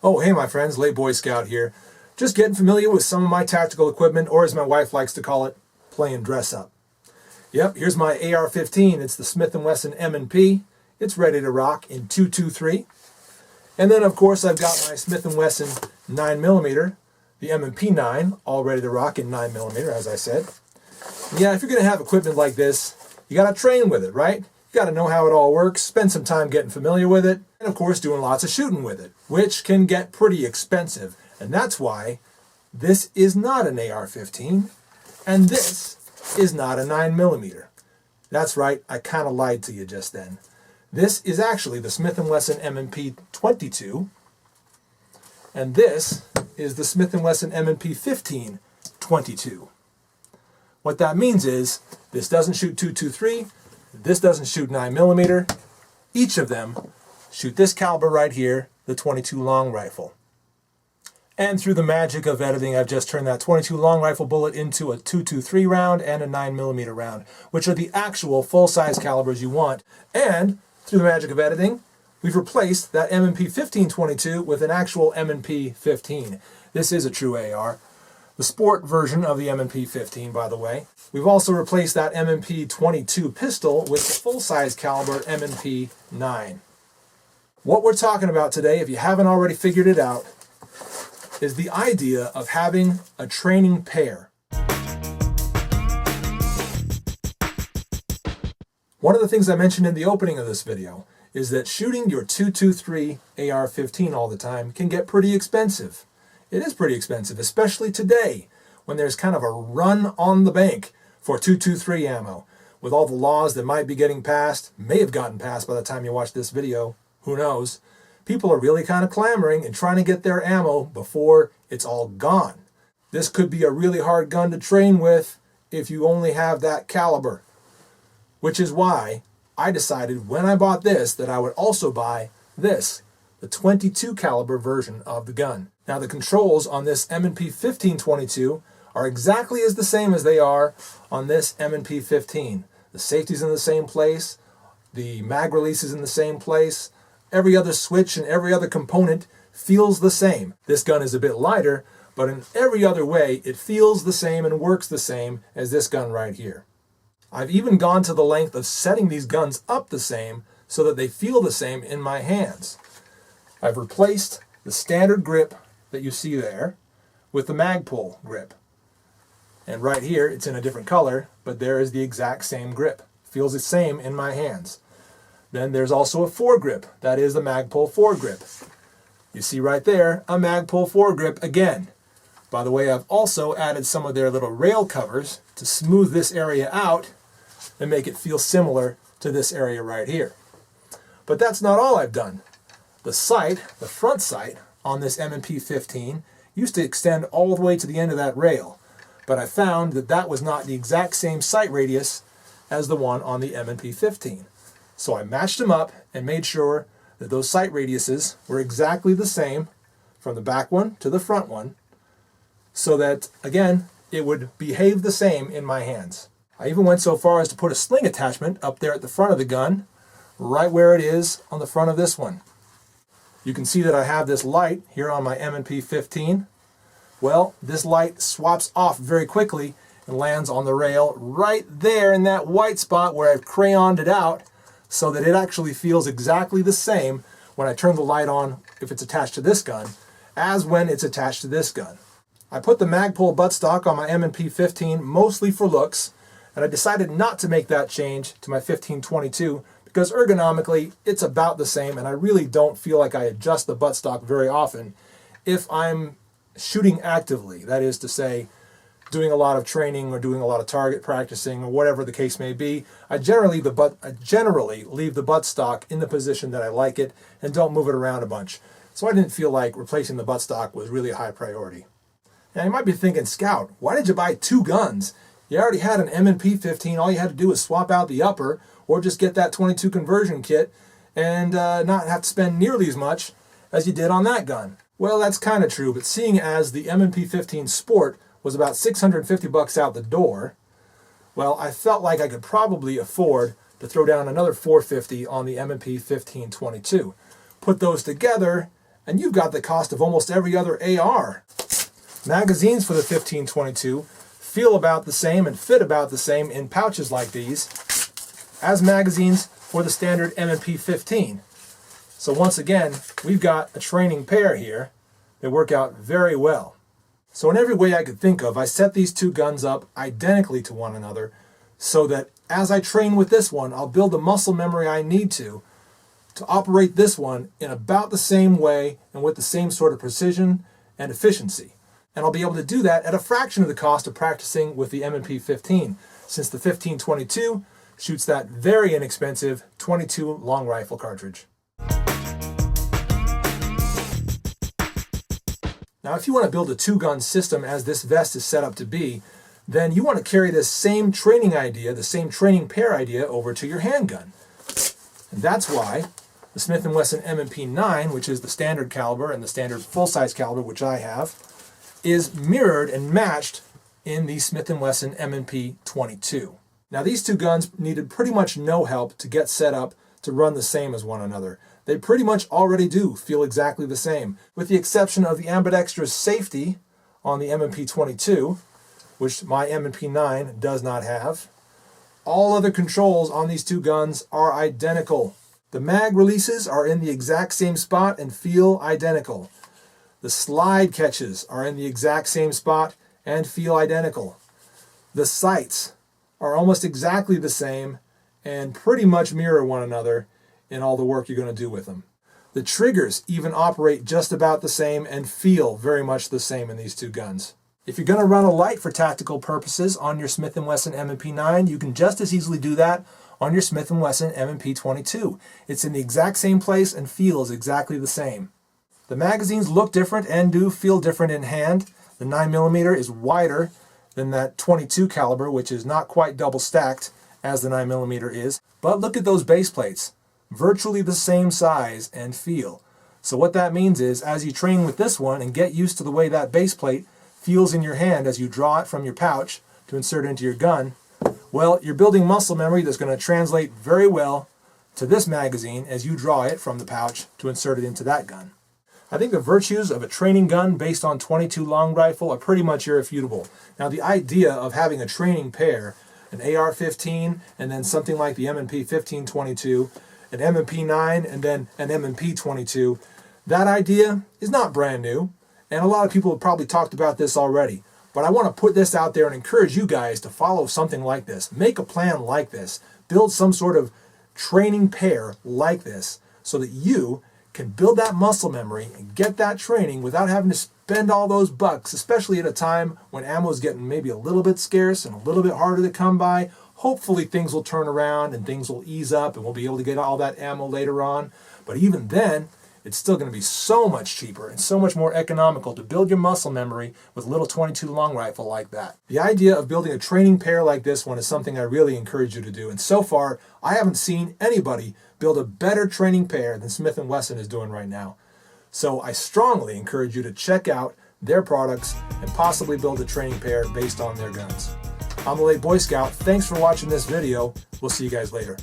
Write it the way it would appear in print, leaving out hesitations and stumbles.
Oh, hey my friends, Late Boy Scout here. Just getting familiar with some of my tactical equipment, or as my wife likes to call it, playing dress up. Yep, here's my AR-15. It's the Smith Wesson M&P. It's ready to rock in 223. And then of course I've got my Smith Wesson 9mm, the M&P 9, all ready to rock in 9mm, as I said. Yeah, if you're going to have equipment like this, you got to train with it, right? You got to know how it all works, spend some time getting familiar with it, and of course doing lots of shooting with it, which can get pretty expensive. And that's why this is not an AR-15, and this is not a 9mm. That's right, I kind of lied to you just then. This is actually the Smith Wesson M&P 22, and this is the Smith Wesson M&P 15 22. What that means is, this doesn't shoot 223, this doesn't shoot 9mm. Each of them shoot this caliber right here, the 22 long rifle. And through the magic of editing, I've just turned that 22 long rifle bullet into a 223 round and a 9mm round, which are the actual full-size calibers you want. And through the magic of editing, we've replaced that M&P 15 22 with an actual M&P 15. This is a true AR. The sport version of the M&P 15, by the way. We've also replaced that M&P 22 pistol with the full-size caliber M&P 9. What we're talking about today, if you haven't already figured it out, is the idea of having a training pair. One of the things I mentioned in the opening of this video is that shooting your 223 AR-15 all the time can get pretty expensive. It is pretty expensive, especially today, when there's kind of a run on the bank for 223 ammo. With all the laws that might be getting passed, may have gotten passed by the time you watch this video, who knows, people are really kind of clamoring and trying to get their ammo before it's all gone. This could be a really hard gun to train with if you only have that caliber. Which is why I decided when I bought this that I would also buy this, the 22 caliber version of the gun. Now the controls on this M&P 15 22 are exactly as the same as they are on this M&P 15. The safety's in the same place, the mag release is in the same place, every other switch and every other component feels the same. This gun is a bit lighter, but in every other way it feels the same and works the same as this gun right here. I've even gone to the length of setting these guns up the same so that they feel the same in my hands. I've replaced the standard grip that you see there with the Magpul grip. And right here it's in a different color, but there is the exact same grip. Feels the same in my hands. Then there's also a foregrip. That is the Magpul foregrip. You see right there, a Magpul foregrip again. By the way, I've also added some of their little rail covers to smooth this area out and make it feel similar to this area right here. But that's not all I've done. The sight, the front sight on this M&P 15 used to extend all the way to the end of that rail, but I found that that was not the exact same sight radius as the one on the M&P 15. So I matched them up and made sure that those sight radiuses were exactly the same from the back one to the front one, so that, again, it would behave the same in my hands. I even went so far as to put a sling attachment up there at the front of the gun, right where it is on the front of this one. You can see that I have this light here on my M&P 15. Well, this light swaps off very quickly and lands on the rail right there in that white spot where I've crayoned it out so that it actually feels exactly the same when I turn the light on if it's attached to this gun as when it's attached to this gun. I put the Magpul buttstock on my M&P 15 mostly for looks, and I decided not to make that change to my 1522 because ergonomically it's about the same, and I really don't feel like I adjust the buttstock very often if I'm shooting actively. That is to say, doing a lot of training or doing a lot of target practicing or whatever the case may be. I generally leave the buttstock in the position that I like it and don't move it around a bunch. So I didn't feel like replacing the buttstock was really a high priority. Now you might be thinking, Scout, why did you buy two guns? You already had an M&P 15, all you had to do was swap out the upper or just get that 22 conversion kit and not have to spend nearly as much as you did on that gun. Well, that's kind of true, but seeing as the M&P 15 Sport was about $650 out the door, well, I felt like I could probably afford to throw down another $450 on the M&P 1522. Put those together, and you've got the cost of almost every other AR. Magazines for the 1522 feel about the same and fit about the same in pouches like these as magazines for the standard M&P 15. So once again, we've got a training pair here that work out very well. So in every way I could think of, I set these two guns up identically to one another so that as I train with this one, I'll build the muscle memory I need to operate this one in about the same way and with the same sort of precision and efficiency. And I'll be able to do that at a fraction of the cost of practicing with the M&P 15, since the 1522 shoots that very inexpensive 22 long rifle cartridge. Now, if you want to build a two-gun system as this vest is set up to be, then you want to carry this same training idea, the same training pair idea, over to your handgun. And that's why the Smith Wesson M&P 9, which is the standard caliber and the standard full-size caliber, which I have, is mirrored and matched in the Smith Wesson M&P 22. Now, these two guns needed pretty much no help to get set up to run the same as one another. They pretty much already do feel exactly the same, with the exception of the ambidextrous safety on the M&P 22, which my M&P 9 does not have. All other controls on these two guns are identical. The mag releases are in the exact same spot and feel identical. The slide catches are in the exact same spot and feel identical. The sights are almost exactly the same and pretty much mirror one another in all the work you're going to do with them. The triggers even operate just about the same and feel very much the same in these two guns. If you're going to run a light for tactical purposes on your Smith & Wesson M&P 9, you can just as easily do that on your Smith & Wesson M&P 22. It's in the exact same place and feels exactly the same. The magazines look different and do feel different in hand. The 9mm is wider than that 22 caliber, which is not quite double stacked as the 9mm is. But look at those base plates. Virtually the same size and feel. So what that means is, as you train with this one and get used to the way that base plate feels in your hand as you draw it from your pouch to insert it into your gun, well, you're building muscle memory that's going to translate very well to this magazine as you draw it from the pouch to insert it into that gun. I think the virtues of a training gun based on 22 long rifle are pretty much irrefutable. Now, the idea of having a training pair, an AR-15 and then something like the M&P 1522, an M&P 9 and then an M&P 22, that idea is not brand new, and a lot of people have probably talked about this already. But I want to put this out there and encourage you guys to follow something like this. Make a plan like this. Build some sort of training pair like this so that you can build that muscle memory and get that training without having to spend all those bucks, especially at a time when ammo is getting maybe a little bit scarce and a little bit harder to come by. Hopefully things will turn around and things will ease up and we'll be able to get all that ammo later on. But even then, it's still going to be so much cheaper and so much more economical to build your muscle memory with a little 22 long rifle like that. The idea of building a training pair like this one is something I really encourage you to do. And so far, I haven't seen anybody build a better training pair than Smith & Wesson is doing right now. So I strongly encourage you to check out their products and possibly build a training pair based on their guns. I'm the Late Boy Scout. Thanks for watching this video. We'll see you guys later.